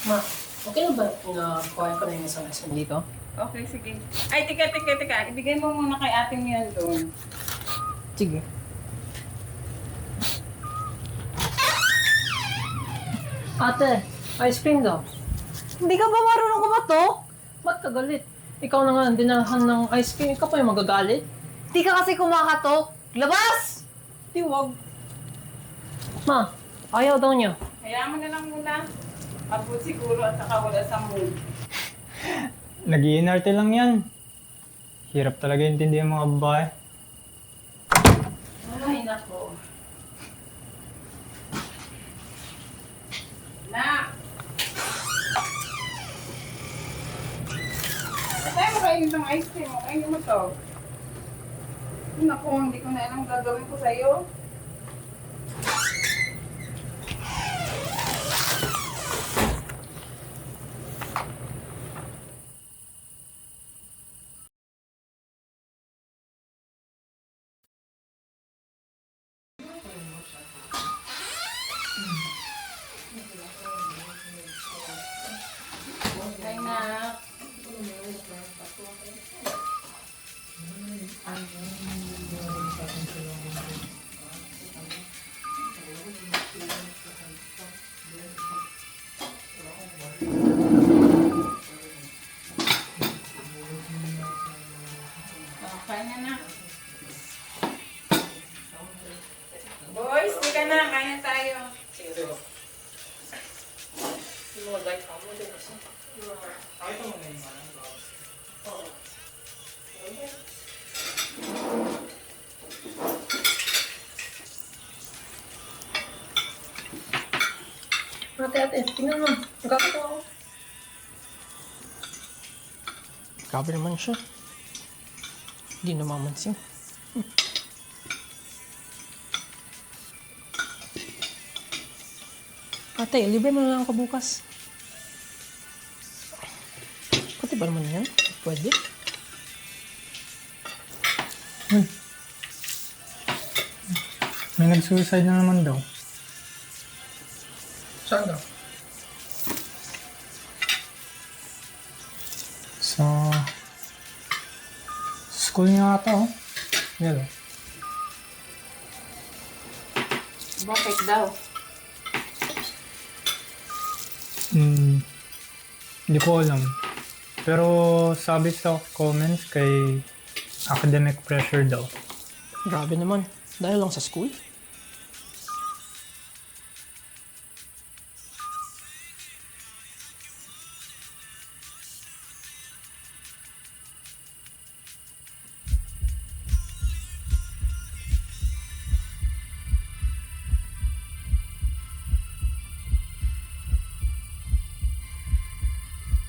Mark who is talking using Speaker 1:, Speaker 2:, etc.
Speaker 1: Ma, okay na ba na kuhain ko na yung isang ice cream dito?
Speaker 2: Okay, sige. Ay, tika. Ibigay mo muna kay ating yan doon.
Speaker 1: Sige. Ate, ice cream daw.
Speaker 3: Hindi ka ba marunong kumato?
Speaker 1: Ba't ka galit? Ikaw na nga ang dinahan ng ice cream, ikaw pa yung magagalit?
Speaker 3: Hindi ka kasi kumakato. Labas!
Speaker 1: Di wag. Ma, ayaw daw niya.
Speaker 2: Hayaan mo na lang muna. Abot siguro at saka wala sa mood.
Speaker 4: Nag-iinarte lang yan. Hirap talaga intindihan mga babae.
Speaker 2: Ay, nako. Na! Tayo mo kainin itong ice cream mo. Kainin mo to. Naku, hindi ko na alam gagawin ko sa'yo. Ay, na. Okay na. Boys, di ka na. Kaya tayo.
Speaker 1: Sige, sige. Yung mga light pa mo din kasi. Ay, ito mo na yung Oo. Ate, tingnan mo. Nagkakatawa ako. Grabe naman siya. Hindi namamansin. Ate, libre mo na lang ako bukas. Pati ba naman yan? Pwede?
Speaker 4: May nag-suicide na naman daw.
Speaker 1: Saan daw?
Speaker 4: Sa school niya ata, oh. Yan, oh.
Speaker 2: Bakit daw?
Speaker 4: Hindi ko alam. Pero sabi sa comments kay academic pressure daw.
Speaker 1: Grabe naman. Dahil lang sa school?